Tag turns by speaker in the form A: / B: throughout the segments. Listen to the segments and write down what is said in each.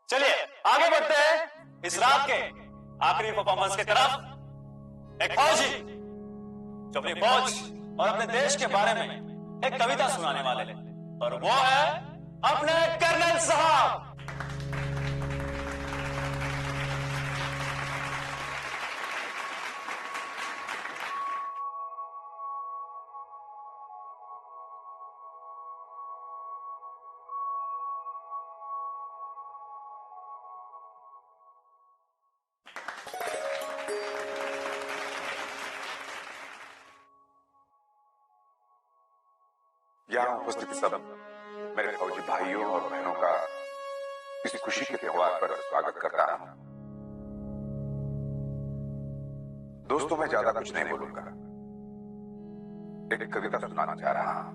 A: चलिए आगे बढ़ते हैं इस रात के आखिरी परफॉर्मेंस की तरफ। एक फौजी जो अपनी फौज और अपने देश के बारे में एक कविता सुनाने वाले और वो है अपने कर्नल साहब।
B: यहाँ उपस्थित सब मेरे फौजी भाइयों और बहनों का इस खुशी के त्योहार पर स्वागत करता हूं। दोस्तों, मैं ज्यादा कुछ नहीं बोलूंगा, एक कविता सुनाना चाह रहा हूं।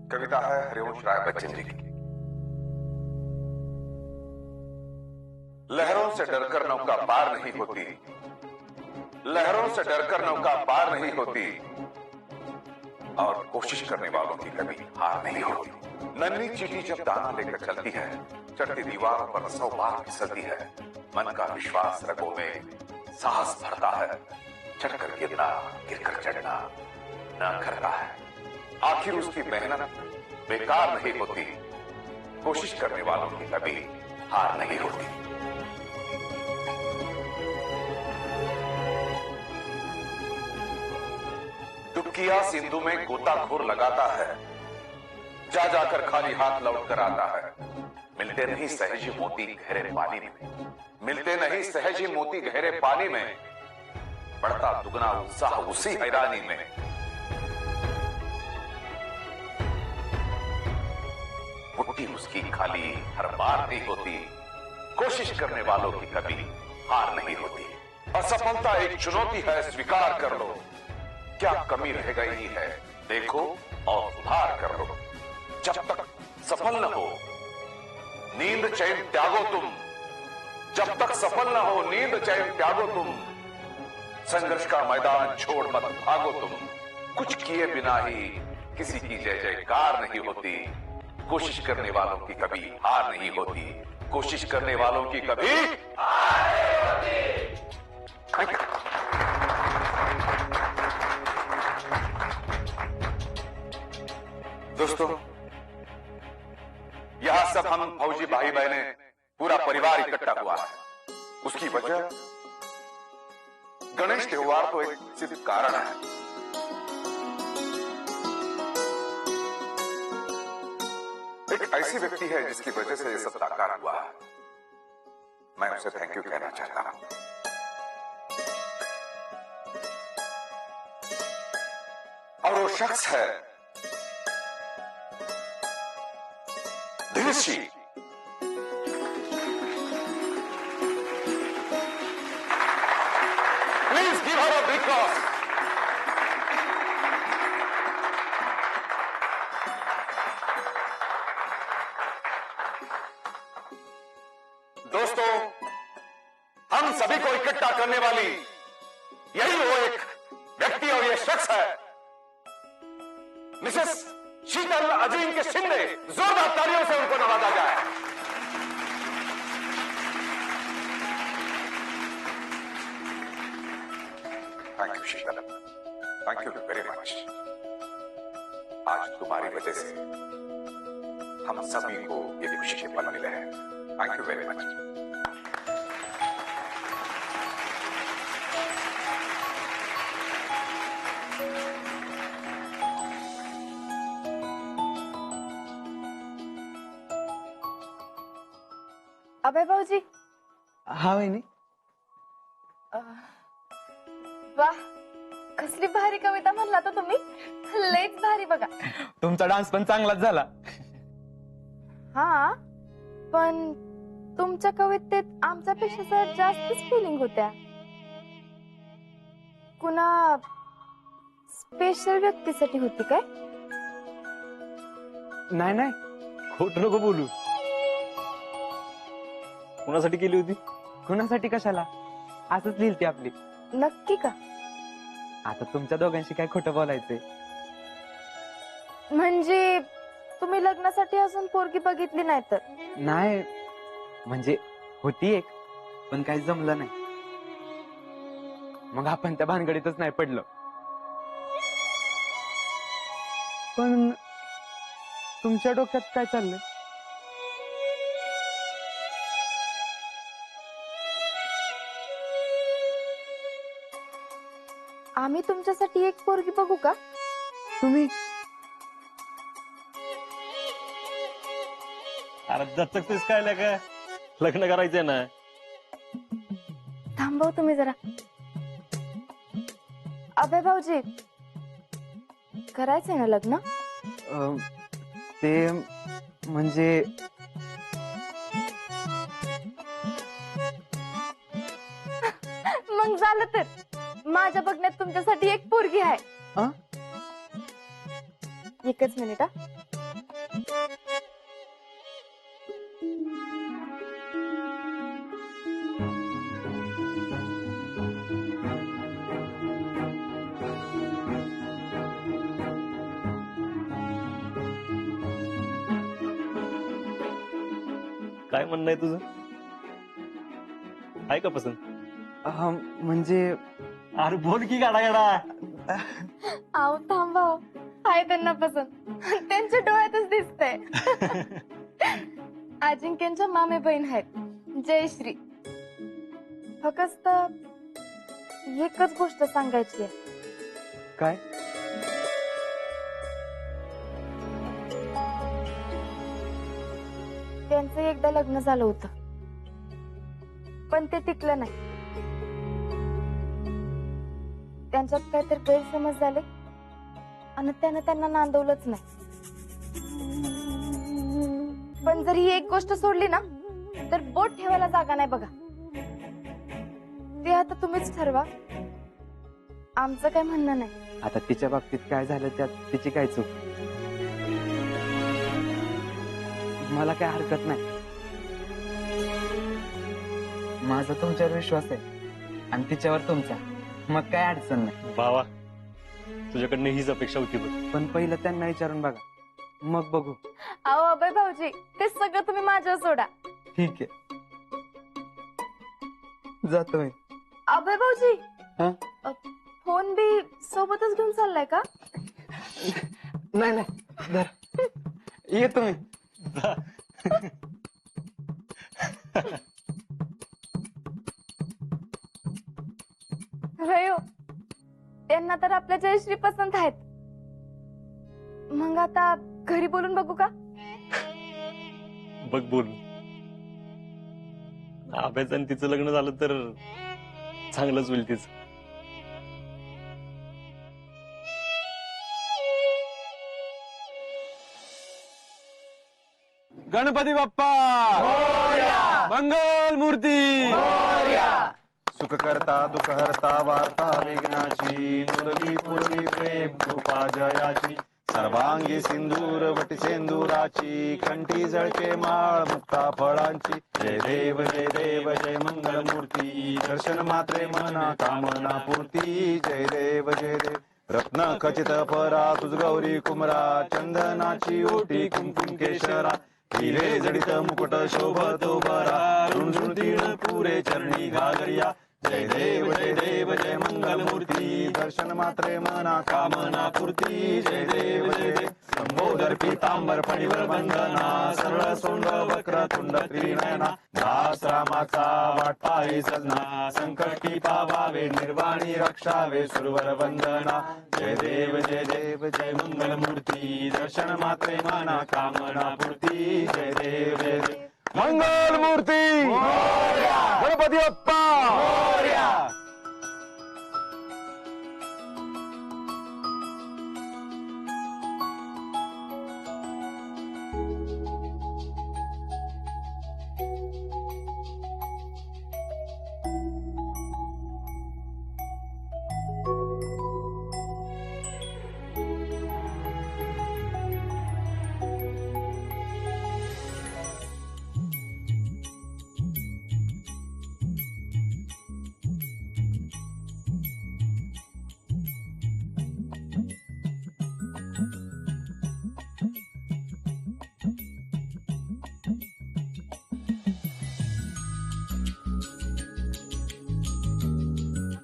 B: कविता है हरिवंश राय बच्चन जी की। लहरों से डरकर नौका पार नहीं होती, लहरों से डरकर नौका पार नहीं होती, और कोशिश करने वालों की कभी हार नहीं होती। नन्ही चींटी जब दाना लेकर चलती है, चढ़ती दीवारों पर 100 बार फिसलती है। मन का विश्वास रगों में साहस भरता है, चढ़कर गिरना गिरकर चढ़ना न करता है। आखिर उसकी मेहनत बेकार नहीं होती, कोशिश करने वालों की कभी हार नहीं होती। डुबकिया सिंधु में गोताखोर लगाता है, जा जाकर खाली हाथ लौट कर आता है। मिलते नहीं सहजी मोती गहरे पानी में, मिलते नहीं सहजी मोती गहरे पानी में, बढ़ता दुगना उत्साह उसी हैरानी में। मुट्ठी उसकी खाली हर बार नहीं होती, कोशिश करने वालों की कभी हार नहीं होती। असफलता एक चुनौती है, स्वीकार कर लो, क्या कमी रह गई है देखो और सुधार कर लो। जब तक सफल न हो नींद चैन त्यागो तुम, जब तक सफल न हो नींद चैन त्यागो तुम, संघर्ष का मैदान छोड़ मत भागो तुम। कुछ किए बिना ही किसी की जय जयकार नहीं होती, कोशिश करने वालों की कभी हार नहीं होती, कोशिश करने वालों की कभी हार नहीं होती। दोस्तों, यहां सब हम फौजी भाई बहने पूरा परिवार इकट्ठा हुआ है। उसकी वजह गणेश त्योहार तो एक सिर्फ कारण है। एक ऐसी व्यक्ति है जिसकी वजह से ये सब साकार हुआ है। मैं उसे थैंक यू कहना चाहता हूं। और वो शख्स है Dineshi. Please give her a big claps. दोस्तों, हम सभी को इकट्ठा करने वाली यही वो एक व्यक्ति और ये शख्स है, मिसेस शीतल अजीम के शिंदे। जोरदार तालियों से उनको नवाजा जाए। Thank you Sheetal, thank you very much. आज तुम्हारी वजह से हम सभी को ये खुशी के पल मिले हैं। Thank you very much.
C: Abhay भाऊजी।
D: हा वहिनी,
C: वाह, कसली भारी कविता म्हणला तर तुम्ही, लयच भारी बघा।
D: तुमचा डान्स पण चांगलाच झाला।
C: हा, पण तुमच्या कवितेत आमच्यापेक्षा जरा जास्तच फिलिंग होत्या। कुणा स्पेशल व्यक्तीसाठी होती काय?
D: नाही नाही, खोट नको बोलू। कुणासाठी केली होती? कुणासाठी कशाला, असंच लिहिलती आपली।
C: नक्की का?
D: आता तुमच्या दोघांशी काय खोटं बोलायचंय?
C: म्हणजे तुम्ही लग्नासाठी अजून पोरगी बघितली नाही तर?
D: नाही, म्हणजे होती एक, पण काही जमलं नाही. मग आपण त्या भानगडीतच नाही पडलो. पण तुमच्या डोक्यात काय चाललंय?
C: आम्ही तुमच्यासाठी एक पोरगी बघू का?
D: तुम्ही
A: अरे दत्तकतेस काय का लग्न करायचंय ना.
C: थांबव तुम्ही जरा. अभय भाऊजी, करायचंय ना लग्न?
D: ते म्हणजे
C: मग झालं तर माझ्या बघण्यात तुमच्यासाठी एक पोरगी आहे.
D: अं?
C: एकच मिनिट हा.
A: काय म्हणणं आहे तुझं? आहे का पसंत?
D: म्हणजे
A: अरे बोल की गाडा गाडा.
C: आव थांबव. आहे त्यांना पसंत. त्यांच्या डोळ्यातच दिसतंय. अजिंक्यांच्या मामे बहीण आहेत, जयश्री. फक्त एकच गोष्ट सांगायची आहे.
D: काय?
C: त्यांचं एकदा लग्न झालं होतं, पण ते टिकलं नाही. त्यांच्यात काहीतरी गैरसमज झाले आणि त्यानं त्यांना नांदवलंच नाही. पण जर ही एक गोष्ट सोडली ना, तर बोट ठेवायला जागा नाही बघा. ते आता तुम्हीच ठरवा. आमचं काय म्हणणं नाही.
D: आता तिच्या बाबतीत काय झालं त्यात तिची काय चूक? मला काय हरकत नाही. माझा तुमच्यावर विश्वास आहे आणि तिच्यावर तुमचा. मग काय अडचण नाही.
A: भावा, तुझ्याकडनं हीच अपेक्षा होती बघ.
D: पण पहिलं त्यांना विचारून बघा, मग बघू.
C: अहो अभय भाऊजी, ते सगळं तुम्ही माझ्यावर सोडा.
D: ठीक आहे, जातोय.
C: अभय भाऊजी,
D: हं?
C: फोन बी सोबतच घेऊन चाललाय का?
D: नाही नाही, धर. येतो मी.
C: होय हो. त्यांना तर आपल्या जयश्री पसंत आहेत. मग आता घरी बोलून बघू का?
A: बघ बोल. अभ्यास आणि तिचं लग्न झालं तर चांगलंच होईल तिचं.
D: गणपती बाप्पा मंगल मूर्ती.
E: सुख करता दुःख हरता वार्ता विघ्नाची मुरली पूर्वी प्रेम कृपा जयाची सर्वांगी सिंदूर वटी सेंदुराची कंठी जळके माळ मुक्ता फळांची जय देव जय मंगल मूर्ती दर्शन मात्रे मना कामना पूर्ती जय देव रत्न खचित परा तुझ गौरी कुमरा चंदनाची ओटी कुंकुम केशरा हिरे जडित मुकुट शोभतो बरा रुणझुण तीर्ण पुरे चरणी घागरिया जय देव जय मंगल मूर्ती दर्शन मात्रे मना कामना पूर्ती जय देव संबोधर पीतांबर फणीवर बंधना सरळ सोंड वक्र तुंड त्रिनयना दास रामाचा वाटपाही सजना संकटी पावावे निर्वाणी रक्षावे सुरवर वंदना जय देव जय मंगल मूर्ती दर्शन मात्रे मना कामना पूर्ती जय देव मंगल मूर्ती गणपती बाप्पा.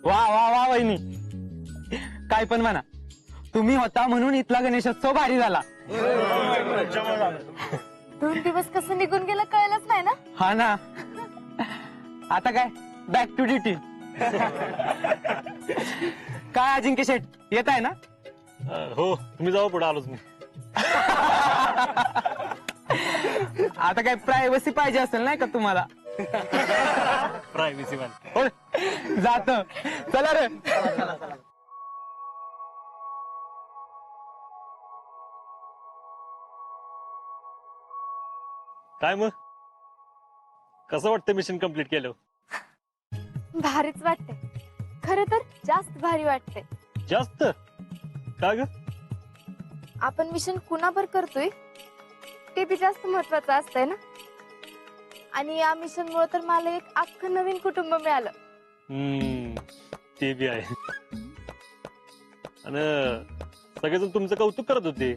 D: वा वा वा वहिनी, काय पण म्हणा, तुम्ही होता म्हणून इथला गणेशोत्सव भारी झाला.
C: 2 दिवस कसं निघून गेलं कळलंच नाही ना.
D: हा ना. आता काय, बॅक टू ड्युटी. काय अजिंक्य शेठ, येत आहे ना?
F: हो, तुम्ही जाऊ, पुढे आलोच मी.
D: आता काय प्रायव्हसी पाहिजे असेल नाही का तुम्हाला?
F: प्रायव्हसी वाल.
D: हो, जात. चला रे.
F: काय मग, कसं वाटतं मिशन कम्प्लीट केलं?
C: भारीच वाटते, खरं तर जास्त भारी वाटते.
F: जास्त का ग?
C: आपण मिशन कुणावर करतोय ते बी जास्त महत्वाचं असतंय ना. आणि या मिशन मुळे तर मला एक अख्खं नवीन कुटुंब मिळालं.
F: ते बी आहे. आणि सगळेजण तुमचं कौतुक करत होते.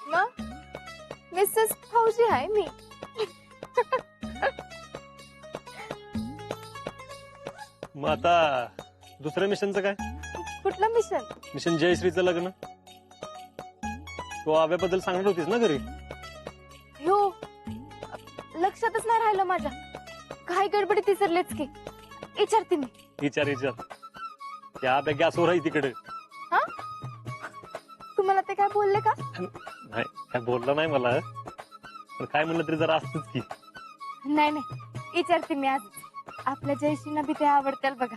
C: मग मिसेस फौजी आहे मी.
F: मग आता दुसऱ्या मिशनचं काय?
C: कुठलं मिशन?
F: मिशन जयश्रीचं लग्न. तो आव्याबद्दल सांगणार होतीस ना घरी?
C: हो, लक्षातच नाही राहिलं माझ्या. काय गडबडी विसरलेच की. विचारते मी.
F: विचार त्या आव्या गॅसवर आहे तिकडे.
C: हा, तुम्हाला ते काय बोलले का?
F: नाही, काय बोलला नाही मला, पण काय म्हणलं तरी जरा असतच की.
C: नाही नाही, विचारते मी आज. आपल्या जयश्रीना बी ते आवडतील बघा.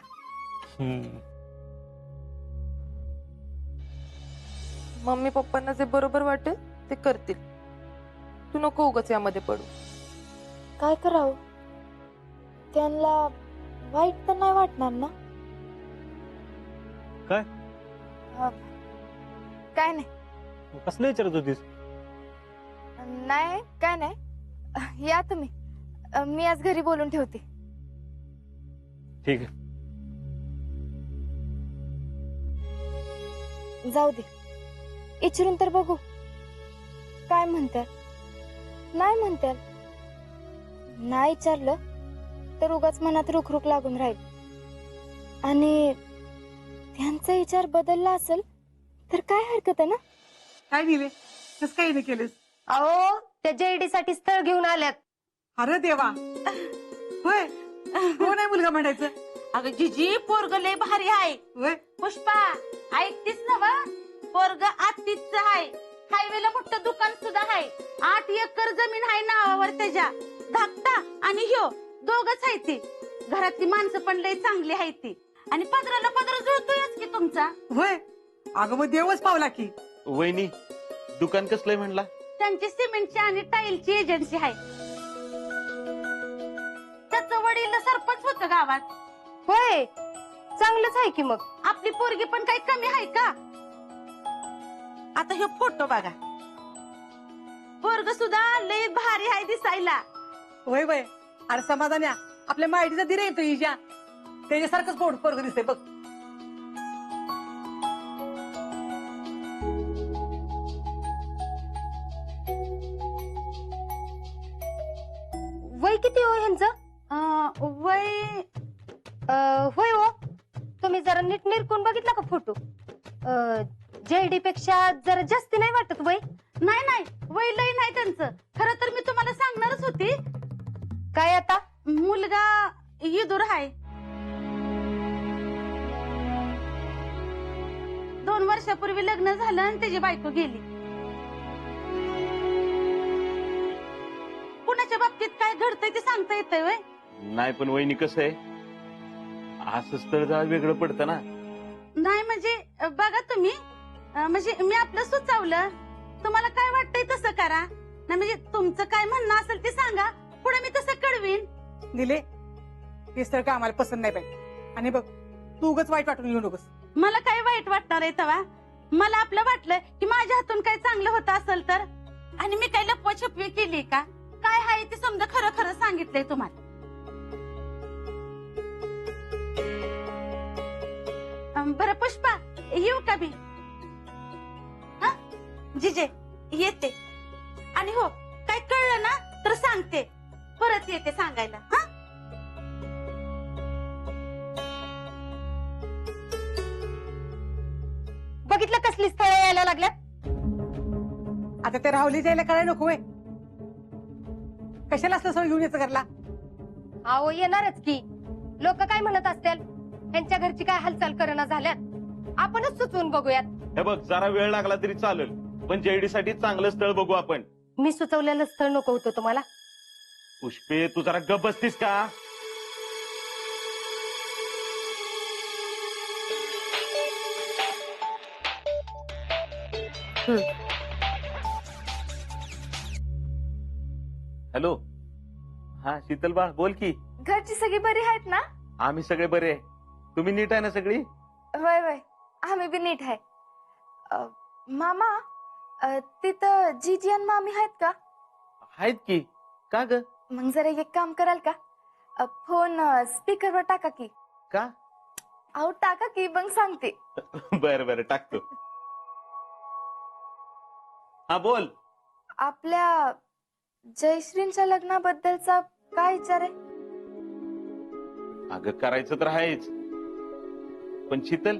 G: मम्मी पप्पांना जे बरोबर वाटेल ते करतील. तू नको उगाच यामध्ये पडू.
C: काय करावं, त्यांना वाईट तर नाही वाटणार ना?
F: काय?
C: काय नाही.
F: कसलं विचारत होतीस?
C: नाही काय नाही, या तुम्ही. मी आज घरी बोलून ठेवते.
F: ठीक आहे.
C: जाऊ दे, विचारून तर बघू काय म्हणतात. नाही म्हणतात, नाही विचारलं तर उगाच मनात रुखरुख लागून राहील. आणि त्यांचा विचार बदलला असेल तर काय हरकत आहे ना?
H: काय दिले, कस काय नाही केलेस?
I: अहो, त्या जेडी साठी स्थळ घेऊन आल्यात.
H: अरे देवा, होय, कोण आहे मुलगा म्हणायचं?
I: अगं जिजी, पोरग लय भारी आहे.
H: होय,
I: पुष्पा, ऐकतीस ना वा? पोरग आत्तीच आहे. हायवेला मोठं दुकान सुद्धा आहे. 8 एकर जमीन आहे नावावर त्याच्या. धाकटा आणि ह्यो दोघच आहे ती. घरातली माणसं पण लय चांगली आहे ती. आणि पदराला पदर जुळतोयच की तुमचा.
H: होय, अगं मग देवच पावला की.
E: वहिनी, दुकान कसलंय म्हणला?
I: त्यांची सिमेंटची आणि टाईलची एजन्सी आहे. त्याचं वडील सरपंच होतं गावात.
C: होय, चांगलंच आहे की. मग
I: आपली पोरगी पण काही कमी आहे का? आता हे फोटो बघा. पोरग सुद्धा लय भारी आहे दिसायला.
H: होय होय, अरे समाधान्या, आपल्या माहितीचा दिरे येतो हिच्या. त्याच्यासारखंच पोरग दिसते बघ.
I: वय किती हो ह्यांचं? वय होय हो. तुम्ही जरा नीट निरकून बघितला का फोटो? जेडी पेक्षा जरा जास्ती नाही वाटत वय? नाही नाही, वय लय नाही त्यांचं. खरं तर मी तुम्हाला सांगणारच होती. काय आता? मुलगा इदूर आहे. 2 वर्षापूर्वी लग्न झालं आणि त्याची बायको गेली. कुणाच्या बाबतीत काय घडतंय ते सांगता येतंय वय?
E: नाही, पण वहिनी कसं आहे, असं स्थळ जरा वेगळं पडतं ना.
I: नाही म्हणजे बघा तुम्ही, म्हणजे मी आपलं सुचवलं. तुम्हाला काय वाटतंय तसं करा ना. म्हणजे तुमचं काय म्हणणं असेल ते सांगा, पुढे मी तसं कळवीन.
H: दिले, हे स्थळ का आम्हाला पसंत नाही पाहिजे. आणि बघ, तू उगाच वाईट वाटून घेऊ नकोस.
I: मला काय वाईट वाटणार आहे तेव्हा? मला आपलं वाटलं की माझ्या हातून काय चांगलं होतं असेल तर. आणि मी काय लपवा छपवी केली का? काय आहे ते समजा खरं खरं सांगितलंय तुम्हाला. बरं पुष्पा, येऊ का मी? हा जिजे, येते. आणि हो, काय कळलं ना तर सांगते. परत येते सांगायला. हा कसली स्थळ यायला लागल्यात?
H: आता ते राहुली जायला कळायला नको वय. कशाला असलं सगळं घेऊन यायचं घरला?
I: अहो येणारच की. लोक काय म्हणत असतील? त्यांच्या घरची काय हालचाल करणं झाल्यात, आपणच सुचवून बघूयात.
F: हे बघ, जरा वेळ लागला तरी चालेल, पण जेडी साठी चांगलं स्थळ बघू आपण.
I: मी सुचवलेलं स्थळ नको होतं तुम्हाला?
F: पुष्पे, तू जरा गप बसतीस का? हॅलो, हा शीतल बा, बोल की.
C: घरची सगळी बरी आहेत ना?
F: आम्ही सगळे बरे आहे. तुम्ही नीट आहे ना सगळी?
C: वय वय, आम्ही बी नीट आहे. मामा, तिथं जीजी आणि मामी आहेत का?
F: आहेत की. का ग?
C: मग जरा एक काम कराल का? फोन स्पीकरवर टाका की.
F: का?
C: अहो टाका की, मग सांगते.
F: बरं बरं, टाकतो. हा बोल.
C: आपल्या जयश्रींच्या लग्नाबद्दलचा काय विचार आहे?
F: अगं करायचं तर आहेच, पण शीतल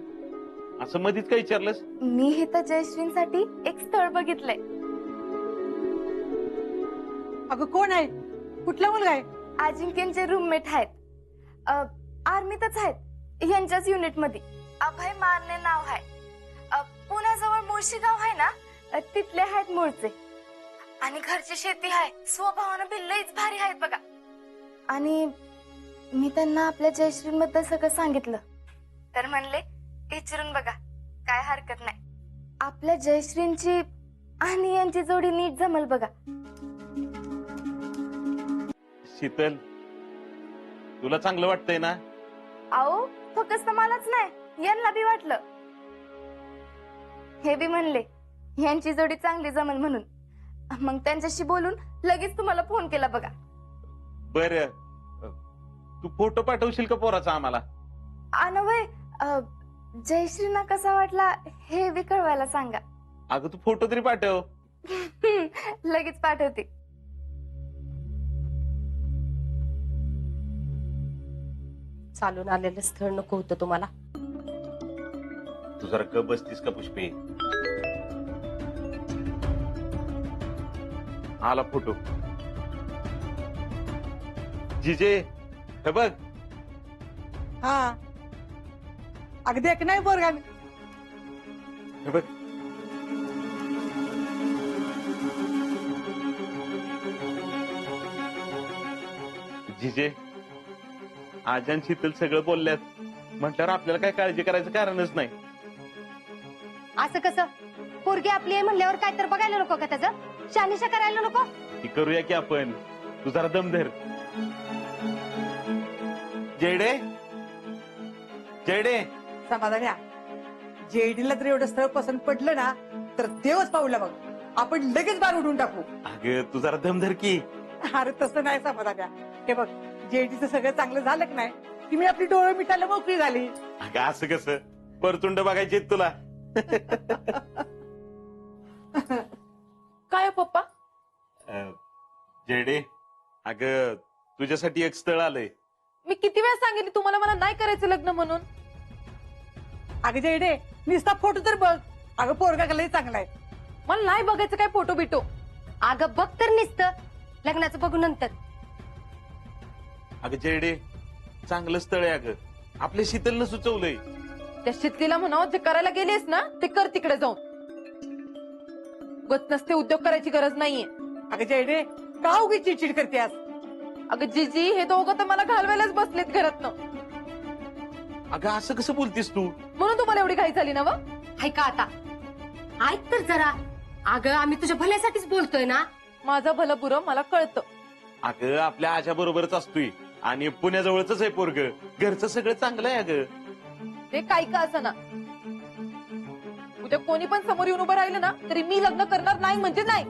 F: असं मधीच काय विचारलंस?
C: मी हे तर जयश्रींसाठी एक स्थळ बघितलंय.
H: अगं कोण आहे? कुठला मुलगा आहे?
C: अजिंक्यचे रूममेट आहेत, आर्मीतच आहेत, यांच्याच युनिट मध्ये. अभय मारणे नाव आहे. पुण्याजवळ मुळशी गाव आहे ना, तिथले आहेत मूळचे. आणि घरची शेती आहे, स्वभावानं बी लईच भारी आहेत बघा. आणि मी त्यांना आपल्या जयश्रींबद्दल सगळं सांगितलं, तर म्हणले विचारून बघा, काय हरकत नाही. आपल्या जयश्रींची आणि यांची जोडी नीट जमल बघा.
F: शीतल, तुला चांगलं वाटतंय ना?
C: आओ फक्त मलाच नाही, यांना बी वाटलं. हे बी म्हणले यांची जोडी चांगली जमल म्हणून. मग त्यांच्याशी बोलून लगेच तुम्हाला फोन केला बघा.
F: बर, तू फोटो पाठवशील का पोराचा आम्हाला?
C: अनवय, जयश्रींना कसा वाटला हे बी कळवायला सांगा.
F: अगं तू फोटो तरी पाठव.
C: लगेच पाठवते.
I: चालून आलेलं स्थळ नको होतं तुम्हाला?
F: तू जरा गप बसतीस का पुष्पे? आला फोटो. जिजे, हे बघ.
H: हा, अगदी एक नाही पोरगा.
F: हे बघ. जिजे, आजन शीतल सगळं बोलल्यात म्हटल्यावर आपल्याला काय काळजी करायचं कारणच नाही.
I: असं कसं? पोरगी आपली आहे म्हणल्यावर काय तर बघायला नको का? त्याचं शानिशा करायला नको?
F: ती करूया की आपण. तू जरा दम धर. जेडे, जेडे.
H: समाधान्या, जेडीला जर एवढं स्थळ पसंत पडलं ना, तर देवच पावला बघ. आपण लगेच बार उडून टाकू.
F: अगं तू जरा दम धर की.
H: अरे तसं नाही समाधान्या. हे बघ, जेडीचं सगळं चांगलं झालं की नाही की मी आपली डोळे मिटायला मोकळी झाली.
F: अगं असं कसं? परतुंड बघायचे तुला.
G: काय हो पप्पा?
F: जेडे, अगं तुझ्यासाठी एक स्थळ आलंय.
G: मी किती वेळा सांगितली तुम्हाला मला नाही करायचं लग्न म्हणून.
H: अगं जेडे, नुसता फोटो तर बघ. अगं पोरगा लय चांगला आहे.
G: मला नाही बघायचं काय फोटो बिटो.
I: अगं बघ तर निसतं, लग्नाचं बघू नंतर.
F: अगं जेडे, चांगलं स्थळ आहे अगं. आपल्या शीतलनं सुचवलंय.
G: त्या शितलीला म्हणावं, जे करायला गेलीस ना ते कर तिकडे जाऊन. गत नसते उद्योग करायची गरज नाहीये.
H: अगं जेडे, का उगीच चिडचिड करतेस?
G: अगं जीजी, हे दोघं तर मला घालवायलाच बसलेत घरातनं.
F: अगं असं कसं बोलतीस तू?
G: म्हणून तुम्हाला एवढी घाई झाली ना? व
I: ऐका आता, ऐक तर जरा. अगं आम्ही तुझ्या भल्यासाठीच बोलतोय ना.
G: माझं भलं बुरं मला कळतं.
F: अगं आपल्या आजा बरोबरच असतोय आणि पुण्याजवळच आहे पोरग. घरचं सगळं चांगलं आहे अगं.
G: ते काही का असं ना, उद्या कोणी पण समोर येऊन उभं राहिलं ना तरी मी लग्न करणार नाही म्हणजे नाही.